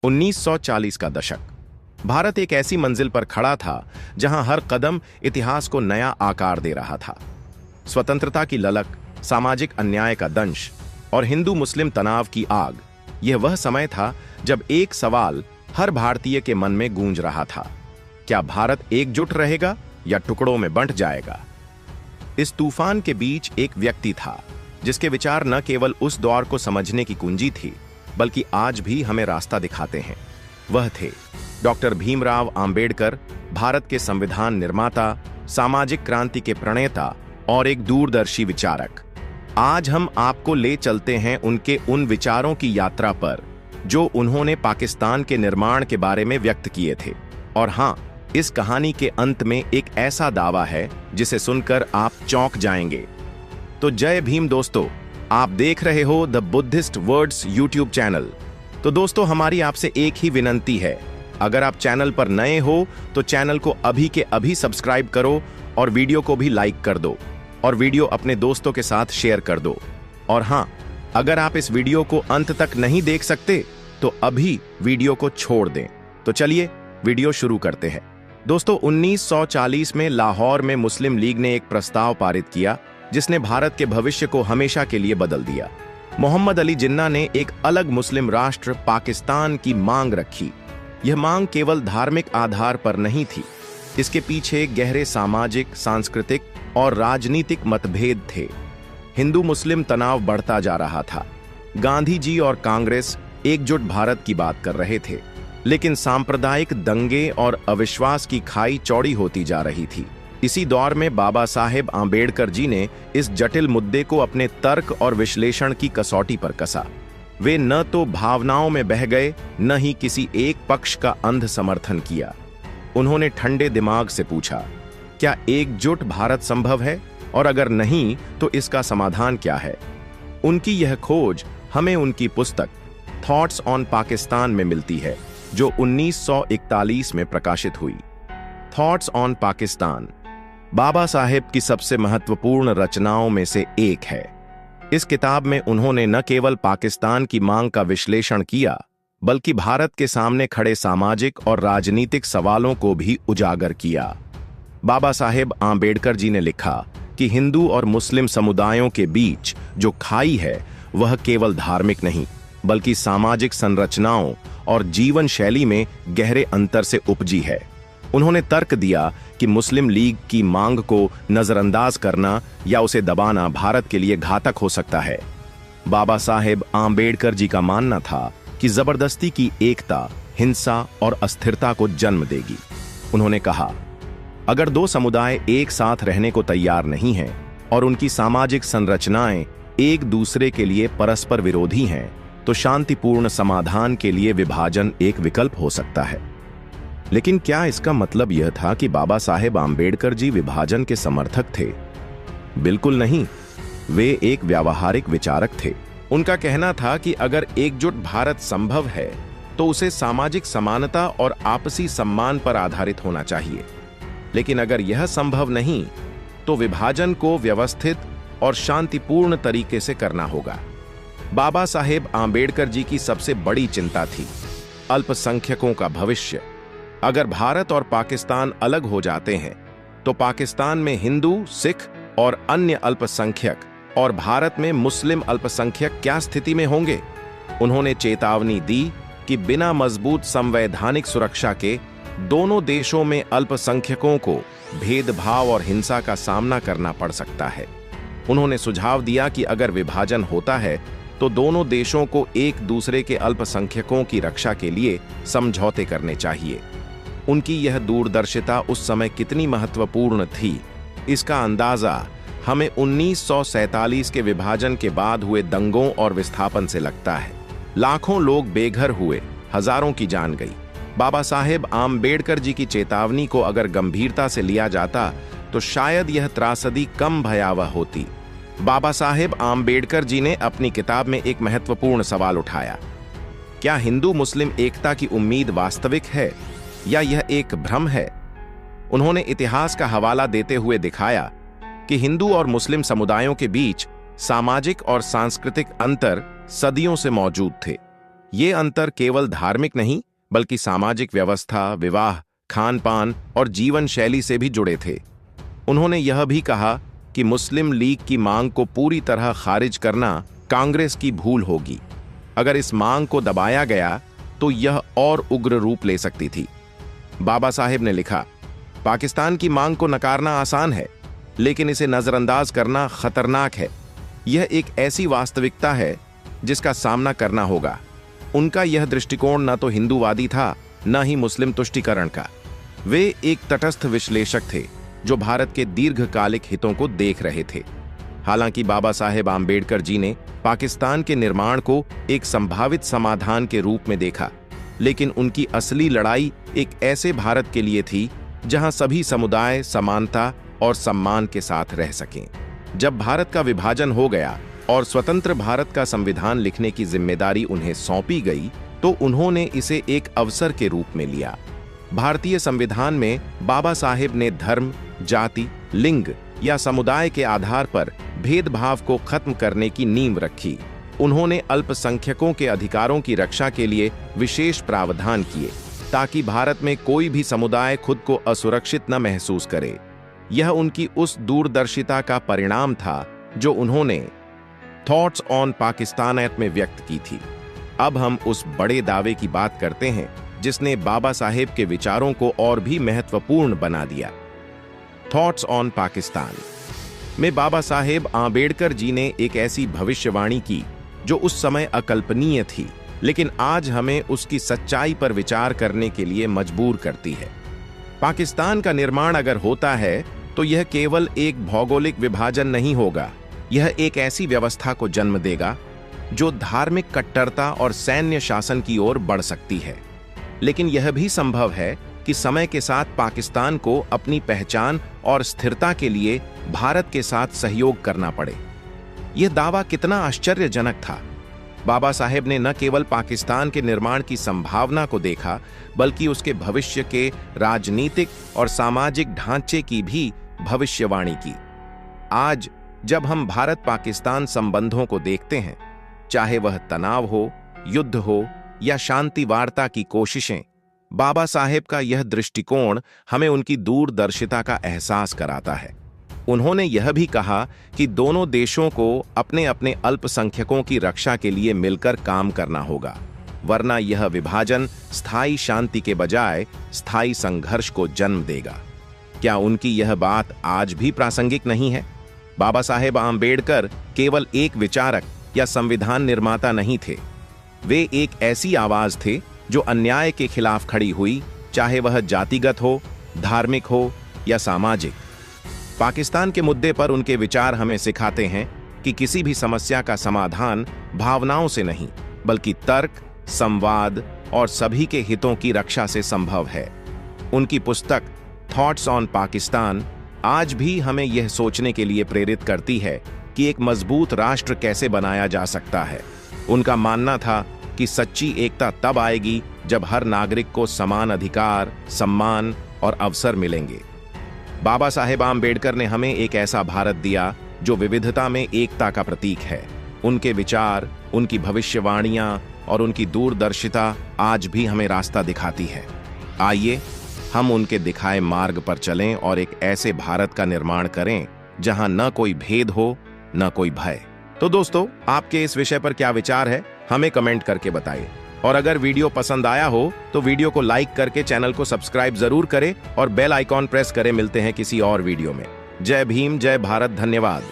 1940 का दशक। भारत एक ऐसी मंजिल पर खड़ा था जहां हर कदम इतिहास को नया आकार दे रहा था। स्वतंत्रता की ललक, सामाजिक अन्याय का दंश और हिंदू मुस्लिम तनाव की आग, यह वह समय था जब एक सवाल हर भारतीय के मन में गूंज रहा था, क्या भारत एकजुट रहेगा या टुकड़ों में बंट जाएगा। इस तूफान के बीच एक व्यक्ति था जिसके विचार न केवल उस दौर को समझने की कुंजी थी, बल्कि आज भी हमें रास्ता दिखाते हैं। वह थे डॉक्टर भीमराव आंबेडकर, भारत के संविधान निर्माता, सामाजिक क्रांति के प्रणेता और एक दूरदर्शी विचारक। आज हम आपको ले चलते हैं उनके उन विचारों की यात्रा पर जो उन्होंने पाकिस्तान के निर्माण के बारे में व्यक्त किए थे। और हां, इस कहानी के अंत में एक ऐसा दावा है जिसे सुनकर आप चौंक जाएंगे। तो जय भीम दोस्तों, आप देख रहे हो the Buddhist words YouTube channel. तो दोस्तों, हमारी आपसे एक ही विनंती है, अगर आप चैनल पर नए हो तो चैनल को अभी के अभी सब्सक्राइब करो और वीडियो को भी लाइक कर दो और वीडियो अपने दोस्तों के साथ शेयर कर दो। और हां, अगर आप इस वीडियो को अंत तक नहीं देख सकते तो अभी वीडियो को छोड़ दें। तो चलिए वीडियो शुरू करते हैं। दोस्तों, 1940 में लाहौर में मुस्लिम लीग ने एक प्रस्ताव पारित किया जिसने भारत के भविष्य को हमेशा के लिए बदल दिया। मोहम्मद अली जिन्ना ने एक अलग मुस्लिम राष्ट्र पाकिस्तान की मांग रखी। यह मांग केवल धार्मिक आधार पर नहीं थी, इसके पीछे गहरे सामाजिक, सांस्कृतिक और राजनीतिक मतभेद थे। हिंदू मुस्लिम तनाव बढ़ता जा रहा था। गांधी जी और कांग्रेस एकजुट भारत की बात कर रहे थे, लेकिन सांप्रदायिक दंगे और अविश्वास की खाई चौड़ी होती जा रही थी। इसी दौर में बाबा साहेब आंबेडकर जी ने इस जटिल मुद्दे को अपने तर्क और विश्लेषण की कसौटी पर कसा। वे न तो भावनाओं में बह गए, न ही किसी एक पक्ष का अंध समर्थन किया। उन्होंने ठंडे दिमाग से पूछा, क्या एकजुट भारत संभव है, और अगर नहीं तो इसका समाधान क्या है। उनकी यह खोज हमें उनकी पुस्तक थॉट्स ऑन पाकिस्तान में मिलती है, जो 1941 में प्रकाशित हुई। थॉट्स ऑन पाकिस्तान बाबा साहेब की सबसे महत्वपूर्ण रचनाओं में से एक है। इस किताब में उन्होंने न केवल पाकिस्तान की मांग का विश्लेषण किया, बल्कि भारत के सामने खड़े सामाजिक और राजनीतिक सवालों को भी उजागर किया। बाबा साहेब आंबेडकर जी ने लिखा कि हिंदू और मुस्लिम समुदायों के बीच जो खाई है वह केवल धार्मिक नहीं, बल्कि सामाजिक संरचनाओं और जीवन शैली में गहरे अंतर से उपजी है। उन्होंने तर्क दिया कि मुस्लिम लीग की मांग को नजरअंदाज करना या उसे दबाना भारत के लिए घातक हो सकता है। बाबा साहेब आंबेडकर जी का मानना था कि जबरदस्ती की एकता हिंसा और अस्थिरता को जन्म देगी। उन्होंने कहा, अगर दो समुदाय एक साथ रहने को तैयार नहीं हैं और उनकी सामाजिक संरचनाएं एक दूसरे के लिए परस्पर विरोधी हैं, तो शांतिपूर्ण समाधान के लिए विभाजन एक विकल्प हो सकता है। लेकिन क्या इसका मतलब यह था कि बाबा साहेब आंबेडकर जी विभाजन के समर्थक थे? बिल्कुल नहीं। वे एक व्यावहारिक विचारक थे। उनका कहना था कि अगर एकजुट भारत संभव है तो उसे सामाजिक समानता और आपसी सम्मान पर आधारित होना चाहिए, लेकिन अगर यह संभव नहीं तो विभाजन को व्यवस्थित और शांतिपूर्ण तरीके से करना होगा। बाबा साहेब आंबेडकर जी की सबसे बड़ी चिंता थी अल्पसंख्यकों का भविष्य। अगर भारत और पाकिस्तान अलग हो जाते हैं तो पाकिस्तान में हिंदू, सिख और अन्य अल्पसंख्यक और भारत में मुस्लिम अल्पसंख्यक क्या स्थिति में होंगे। उन्होंने चेतावनी दी कि बिना मजबूत संवैधानिक सुरक्षा के दोनों देशों में अल्पसंख्यकों को भेदभाव और हिंसा का सामना करना पड़ सकता है। उन्होंने सुझाव दिया कि अगर विभाजन होता है तो दोनों देशों को एक दूसरे के अल्पसंख्यकों की रक्षा के लिए समझौते करने चाहिए। उनकी यह दूरदर्शिता उस समय कितनी महत्वपूर्ण थी, इसका अंदाजा हमें 1947 के विभाजन के बाद हुए दंगों और विस्थापन से लगता है। लाखों लोग बेघर हुए, हजारों की जान गई। बाबा साहेब आंबेडकर जी की चेतावनी को अगर गंभीरता से लिया जाता तो शायद यह त्रासदी कम भयावह होती। बाबा साहेब आंबेडकर जी ने अपनी किताब में एक महत्वपूर्ण सवाल उठाया, क्या हिंदू मुस्लिम एकता की उम्मीद वास्तविक है या यह एक भ्रम है। उन्होंने इतिहास का हवाला देते हुए दिखाया कि हिंदू और मुस्लिम समुदायों के बीच सामाजिक और सांस्कृतिक अंतर सदियों से मौजूद थे। ये अंतर केवल धार्मिक नहीं बल्कि सामाजिक व्यवस्था, विवाह, खान पान और जीवन शैली से भी जुड़े थे। उन्होंने यह भी कहा कि मुस्लिम लीग की मांग को पूरी तरह खारिज करना कांग्रेस की भूल होगी। अगर इस मांग को दबाया गया तो यह और उग्र रूप ले सकती थी। बाबा साहेब ने लिखा, पाकिस्तान की मांग को नकारना आसान है, लेकिन इसे नजरअंदाज करना खतरनाक है। यह एक ऐसी वास्तविकता है जिसका सामना करना होगा। उनका यह दृष्टिकोण न तो हिंदूवादी था न ही मुस्लिम तुष्टीकरण का। वे एक तटस्थ विश्लेषक थे जो भारत के दीर्घकालिक हितों को देख रहे थे। हालांकि बाबा साहेब आम्बेडकर जी ने पाकिस्तान के निर्माण को एक संभावित समाधान के रूप में देखा, लेकिन उनकी असली लड़ाई एक ऐसे भारत के लिए थी जहां सभी समुदाय समानता और सम्मान के साथ रह सकें। जब भारत का विभाजन हो गया और स्वतंत्र भारत का संविधान लिखने की जिम्मेदारी उन्हें सौंपी गई, तो उन्होंने इसे एक अवसर के रूप में लिया। भारतीय संविधान में बाबा साहेब ने धर्म, जाति, लिंग या समुदाय के आधार पर भेदभाव को खत्म करने की नींव रखी। उन्होंने अल्पसंख्यकों के अधिकारों की रक्षा के लिए विशेष प्रावधान किए ताकि भारत में कोई भी समुदाय खुद को असुरक्षित न महसूस करे। यह उनकी उस दूरदर्शिता का परिणाम था जो उन्होंने थॉट्स ऑन पाकिस्तान एक्ट में व्यक्त की थी। अब हम उस बड़े दावे की बात करते हैं जिसने बाबा साहेब के विचारों को और भी महत्वपूर्ण बना दिया। थॉट्स ऑन पाकिस्तान में बाबा साहेब आम्बेडकर जी ने एक ऐसी भविष्यवाणी की जो उस समय अकल्पनीय थी, लेकिन आज हमें उसकी सच्चाई पर विचार करने के लिए मजबूर करती है। पाकिस्तान का निर्माण अगर होता है तो यह केवल एक भौगोलिक विभाजन नहीं होगा, यह एक ऐसी व्यवस्था को जन्म देगा जो धार्मिक कट्टरता और सैन्य शासन की ओर बढ़ सकती है। लेकिन यह भी संभव है कि समय के साथ पाकिस्तान को अपनी पहचान और स्थिरता के लिए भारत के साथ सहयोग करना पड़े। यह दावा कितना आश्चर्यजनक था। बाबा साहेब ने न केवल पाकिस्तान के निर्माण की संभावना को देखा, बल्कि उसके भविष्य के राजनीतिक और सामाजिक ढांचे की भी भविष्यवाणी की। आज जब हम भारत पाकिस्तान संबंधों को देखते हैं, चाहे वह तनाव हो, युद्ध हो या शांति वार्ता की कोशिशें, बाबा साहेब का यह दृष्टिकोण हमें उनकी दूरदर्शिता का एहसास कराता है। उन्होंने यह भी कहा कि दोनों देशों को अपने अपने अल्पसंख्यकों की रक्षा के लिए मिलकर काम करना होगा, वरना यह विभाजन स्थायी शांति के बजाय स्थायी संघर्ष को जन्म देगा। क्या उनकी यह बात आज भी प्रासंगिक नहीं है? बाबा साहेब आम्बेडकर केवल एक विचारक या संविधान निर्माता नहीं थे, वे एक ऐसी आवाज थे जो अन्याय के खिलाफ खड़ी हुई, चाहे वह जातिगत हो, धार्मिक हो या सामाजिक। पाकिस्तान के मुद्दे पर उनके विचार हमें सिखाते हैं कि किसी भी समस्या का समाधान भावनाओं से नहीं, बल्कि तर्क, संवाद और सभी के हितों की रक्षा से संभव है। उनकी पुस्तक थॉट्स ऑन पाकिस्तान आज भी हमें यह सोचने के लिए प्रेरित करती है कि एक मजबूत राष्ट्र कैसे बनाया जा सकता है। उनका मानना था कि सच्ची एकता तब आएगी जब हर नागरिक को समान अधिकार, सम्मान और अवसर मिलेंगे। बाबा साहेब आम्बेडकर ने हमें एक ऐसा भारत दिया जो विविधता में एकता का प्रतीक है। उनके विचार, उनकी भविष्यवाणियां और उनकी दूरदर्शिता आज भी हमें रास्ता दिखाती है। आइए हम उनके दिखाए मार्ग पर चलें और एक ऐसे भारत का निर्माण करें जहां न कोई भेद हो, न कोई भय। तो दोस्तों, आपके इस विषय पर क्या विचार है, हमें कमेंट करके बताइए। और अगर वीडियो पसंद आया हो तो वीडियो को लाइक करके चैनल को सब्सक्राइब जरूर करें और बेल आइकॉन प्रेस करें। मिलते हैं किसी और वीडियो में। जय भीम, जय भारत, धन्यवाद।